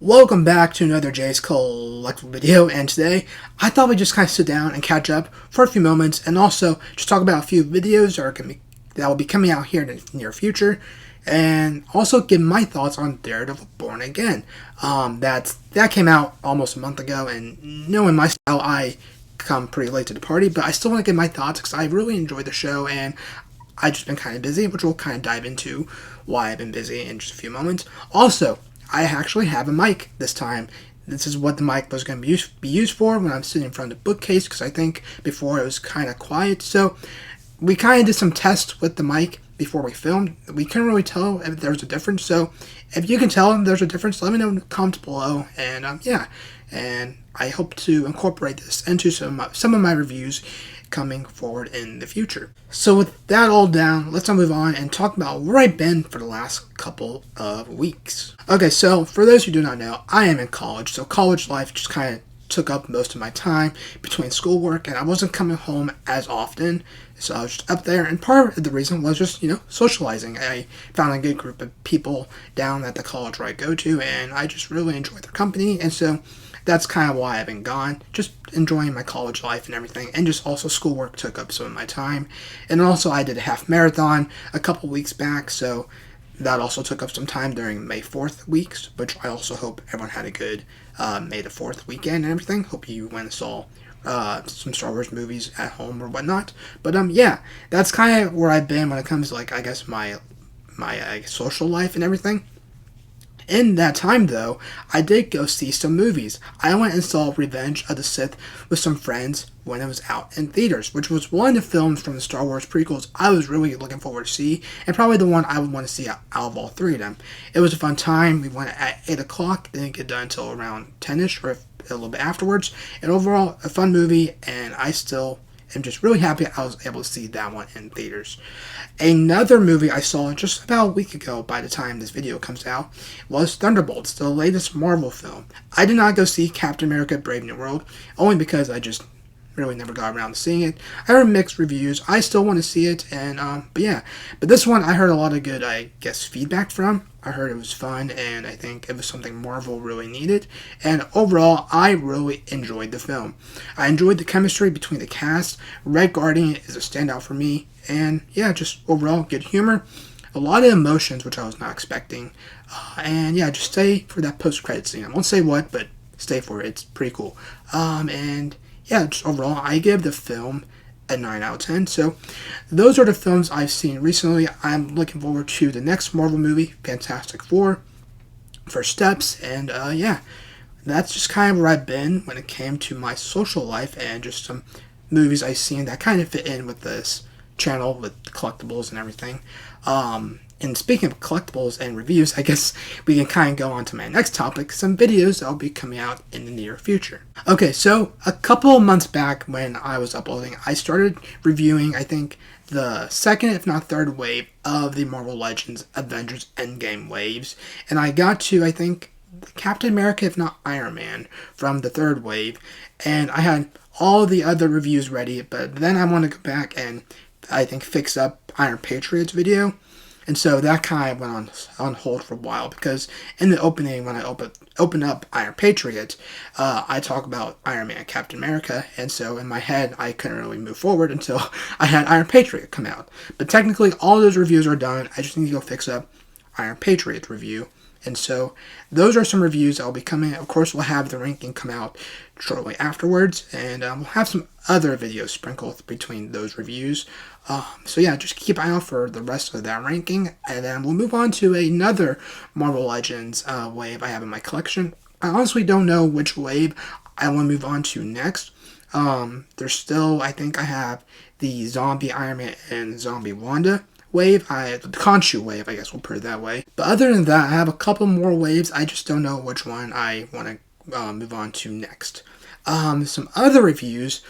Welcome back to another Jay's Collectible video, and today I thought we'd just kind of sit down and catch up for a few moments and also just talk about a few videos that will be coming out here in the near future, and also give my thoughts on Daredevil Born Again. That came out almost a month ago, and knowing my style, I come pretty late to the party, but I still want to give my thoughts because I really enjoyed the show, and I've just been kind of busy, which we'll kind of dive into why I've been busy in just a few moments. Also, I actually have a mic this time. This is what the mic was going to be used for when I'm sitting in front of the bookcase, because I think before it was kind of quiet. So we kind of did some tests with the mic before we filmed. We couldn't really tell if there was a difference. So if you can tell if there's a difference, let me know in the comments below. And and I hope to incorporate this into some of my reviews coming forward in the future. So with that all down, let's now move on and talk about where I've been for the last couple of weeks. Okay, so for those who do not know, I am in college, so college life just kind of took up most of my time between schoolwork, and I wasn't coming home as often, so I was just up there, and part of the reason was just, socializing. I found a good group of people down at the college where I go to, and I just really enjoyed their company, and so that's kind of why I've been gone, just enjoying my college life and everything, and just also schoolwork took up some of my time. And also I did a half marathon a couple weeks back, so that also took up some time during May 4th weeks, which I also hope everyone had a good May the 4th weekend and everything. Hope you went and saw some Star Wars movies at home or whatnot. But yeah, that's kind of where I've been when it comes to, like, I guess my social life and everything. In that time, though, I did go see some movies. I went and saw Revenge of the Sith with some friends when it was out in theaters, which was one of the films from the Star Wars prequels I was really looking forward to see, and probably the one I would want to see out of all three of them. It was a fun time. We went at 8 o'clock, didn't get done until around 10ish or a little bit afterwards, and overall, a fun movie, and I still am just really happy I was able to see that one in theaters. Another movie I saw just about a week ago by the time this video comes out was Thunderbolts, the latest Marvel film. I did not go see Captain America Brave New World, only because I just really never got around to seeing it. I heard mixed reviews. I still want to see it, and but this one I heard a lot of good, I guess, feedback from. I heard it was fun, and I think it was something Marvel really needed. And overall, I really enjoyed the film. I enjoyed the chemistry between the cast. Red Guardian is a standout for me, and yeah, just overall good humor. A lot of emotions, which I was not expecting. And yeah, just stay for that post-credit scene. I won't say what, but stay for it. It's pretty cool. And yeah, just overall, I give the film a 9 out of 10. So those are the films I've seen recently. I'm looking forward to the next Marvel movie, Fantastic Four, First Steps, and yeah, that's just kind of where I've been when it came to my social life and just some movies I've seen that kind of fit in with this channel with collectibles and everything. And speaking of collectibles and reviews, I guess we can kind of go on to my next topic, some videos that will be coming out in the near future. Okay, so a couple of months back when I was uploading, I started reviewing, I think, the second, if not third wave of the Marvel Legends Avengers Endgame waves. And I got to, I think, Captain America, if not Iron Man, from the third wave. And I had all the other reviews ready, but then I want to go back and, I think, fix up Iron Patriot's video. And so that kind of went on hold for a while, because in the opening, when I open up Iron Patriot, I talk about Iron Man and Captain America, and so in my head, I couldn't really move forward until I had Iron Patriot come out. But technically, all those reviews are done. I just need to go fix up Iron Patriot review. And so those are some reviews that will be coming. Of course, we'll have the ranking come out shortly afterwards, and we'll have some other videos sprinkled between those reviews. So yeah, just keep an eye out for the rest of that ranking, and then we'll move on to another Marvel Legends wave I have in my collection. I honestly don't know which wave I want to move on to next. There's still, I think I have the Zombie Iron Man and Zombie Wanda wave, the Khonshu wave, I guess we'll put it that way. But other than that, I have a couple more waves. I just don't know which one I want to move on to next. Some other reviews.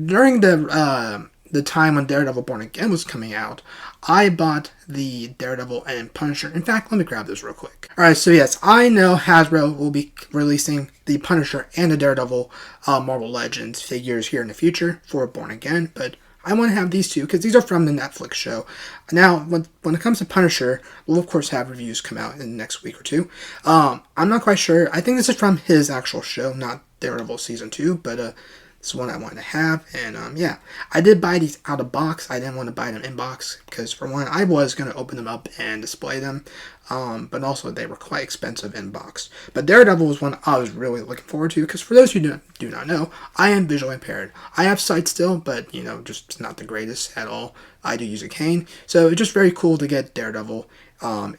During the time when Daredevil Born Again was coming out, I bought the Daredevil and Punisher. In fact, let me grab this real quick. Alright, so yes, I know Hasbro will be releasing the Punisher and the Daredevil Marvel Legends figures here in the future for Born Again, but I want to have these two because these are from the Netflix show. Now, when it comes to Punisher, we'll of course have reviews come out in the next week or two. I'm not quite sure. I think this is from his actual show, not Daredevil season 2, but it's one I wanted to have, and yeah, I did buy these out of box. I didn't want to buy them in box because, for one, I was going to open them up and display them, but also they were quite expensive in box. But Daredevil was one I was really looking forward to because, for those who do not know, I am visually impaired. I have sight still, but just not the greatest at all. I do use a cane, so it's just very cool to get Daredevil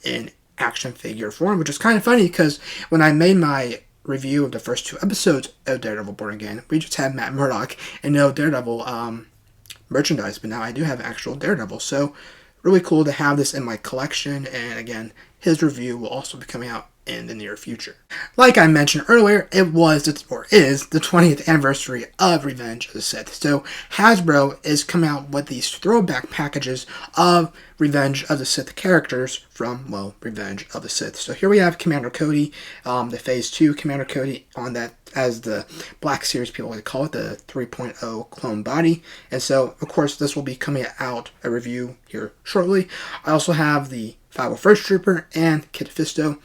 in action figure form, which is kind of funny because when I made my review of the first 2 episodes of Daredevil Born Again, we just had Matt Murdock and no Daredevil merchandise, but now I do have actual Daredevil, so really cool to have this in my collection, and again, his review will also be coming out in the near future. Like I mentioned earlier, it was, or is, the 20th anniversary of Revenge of the Sith. So Hasbro is coming out with these throwback packages of Revenge of the Sith characters from, well, Revenge of the Sith. So here we have Commander Cody, the Phase 2 Commander Cody on that, as the Black Series people like to call it, the 3.0 clone body. And so, of course, this will be coming out, a review here shortly. I also have the 501st Trooper and Kit Fisto.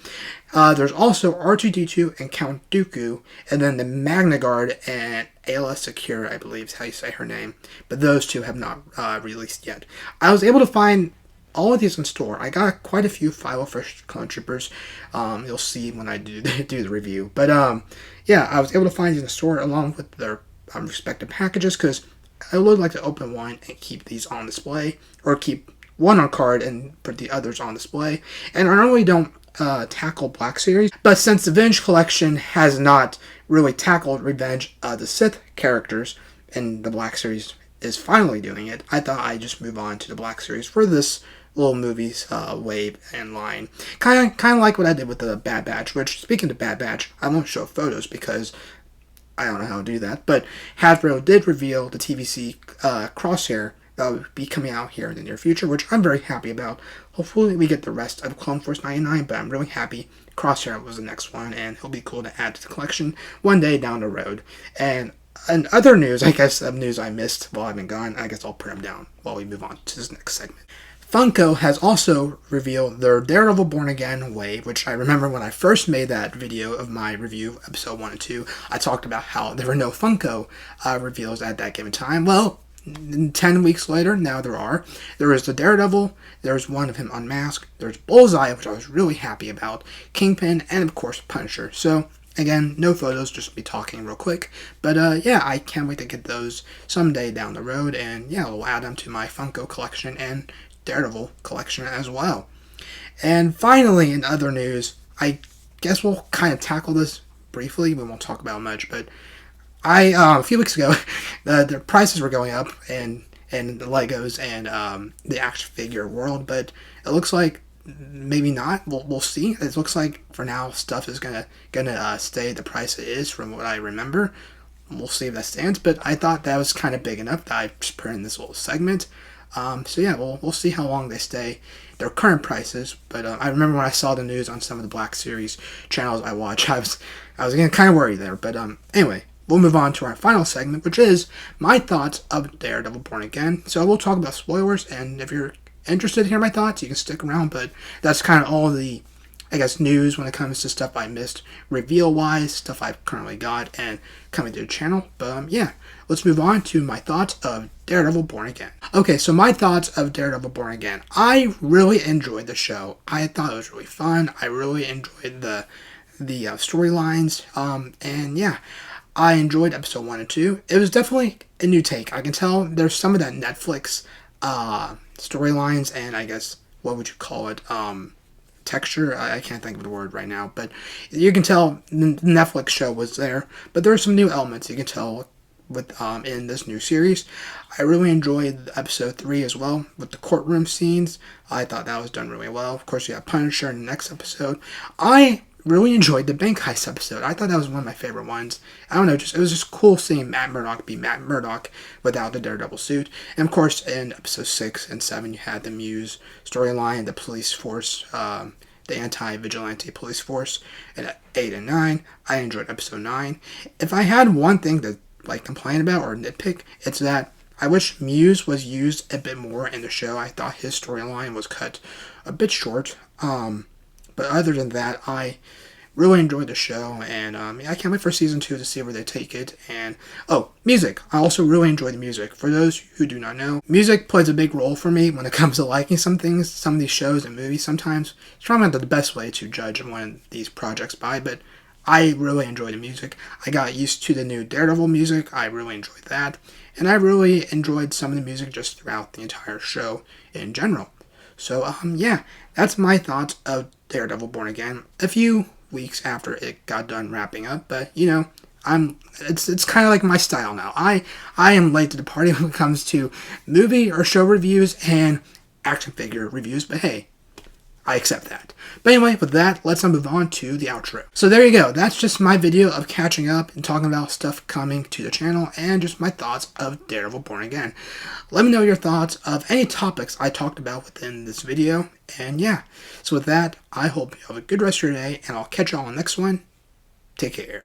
There's also R2-D2 and Count Dooku, and then the Magna Guard and Ayla Secure, I believe is how you say her name. But those two have not released yet. I was able to find all of these in store. I got quite a few 501st Clone Troopers. You'll see when I do the review. But yeah, I was able to find these in store along with their respective packages because I would like to open one and keep these on display, or keep one on card and put the others on display. And I normally don't tackle Black Series, but since the Vintage Collection has not really tackled Revenge of the Sith characters, and the Black Series is finally doing it, I thought I'd just move on to the Black Series for this little movies wave and line. Kind of like what I did with the Bad Batch, which, speaking to Bad Batch, I won't show photos because I don't know how to do that, but Hasbro did reveal the TVC Crosshair that will be coming out here in the near future, which I'm very happy about. Hopefully we get the rest of Clone Force 99, but I'm really happy Crosshair was the next one, and it'll be cool to add to the collection one day down the road. And other news, I guess, of news I missed while I've been gone, I guess I'll put them down while we move on to this next segment. Funko has also revealed their Daredevil Born Again wave, which I remember when I first made that video of my review, episode 1 and 2, I talked about how there were no Funko reveals at that given time. Well, 10 weeks later, now there are. There is the Daredevil, there's one of him unmasked, there's Bullseye, which I was really happy about, Kingpin, and of course Punisher. So, again, no photos, just be talking real quick. But yeah, I can't wait to get those someday down the road, and yeah, I'll add them to my Funko collection and Daredevil collection as well. And finally, in other news, I guess we'll kind of tackle this briefly. We won't talk about much, but a few weeks ago, the prices were going up in the Legos and the action figure world, but it looks like maybe not. We'll see. It looks like for now stuff is gonna stay the price it is from what I remember. We'll see if that stands, but I thought that was kind of big enough that I just put in this little segment. So yeah, we'll see how long they stay their current prices. But I remember when I saw the news on some of the Black Series channels I watch, I was getting kind of worried there. But anyway, we'll move on to our final segment, which is my thoughts of Daredevil Born Again. So we'll talk about spoilers, and if you're interested to hear my thoughts, you can stick around. But that's kind of all the, I guess, news when it comes to stuff I missed reveal-wise, stuff I've currently got, and coming to the channel. But yeah, let's move on to my thoughts of Daredevil Born Again. Okay, so my thoughts of Daredevil Born Again. I really enjoyed the show. I thought it was really fun. I really enjoyed the storylines. And yeah, I enjoyed episode 1 and 2. It was definitely a new take. I can tell there's some of that Netflix storylines and, I guess, what would you call it? Texture. I can't think of the word right now, but you can tell the Netflix show was there. But there are some new elements you can tell with in this new series. I really enjoyed episode 3 as well with the courtroom scenes. I thought that was done really well. Of course, you have Punisher in the next episode. I really enjoyed the bank heist episode. I thought that was one of my favorite ones. I don't know, it was just cool seeing Matt Murdock be Matt Murdock without the Daredevil suit. And of course, in episode 6 and 7, you had the Muse storyline, the police force, the anti-vigilante police force. And at 8 and 9, I enjoyed episode 9. If I had one thing to complain about or nitpick, it's that I wish Muse was used a bit more in the show. I thought his storyline was cut a bit short. But other than that, I really enjoyed the show, and I can't wait for season 2 to see where they take it. And music. I also really enjoy the music. For those who do not know, music plays a big role for me when it comes to liking some things, some of these shows and movies. Sometimes it's probably not the best way to judge one of these projects by, but I really enjoy the music. I got used to the new Daredevil music. I really enjoyed that, and I really enjoyed some of the music just throughout the entire show in general. So yeah, that's my thoughts of Daredevil Born Again. A few weeks after it got done wrapping up, but it's kind of like my style now. I am late to the party when it comes to movie or show reviews and action figure reviews, but hey, I accept that. But anyway, with that, let's move on to the outro. So there you go. That's just my video of catching up and talking about stuff coming to the channel and just my thoughts of Daredevil Born Again. Let me know your thoughts of any topics I talked about within this video. And yeah, so with that, I hope you have a good rest of your day, and I'll catch you all on the next one. Take care.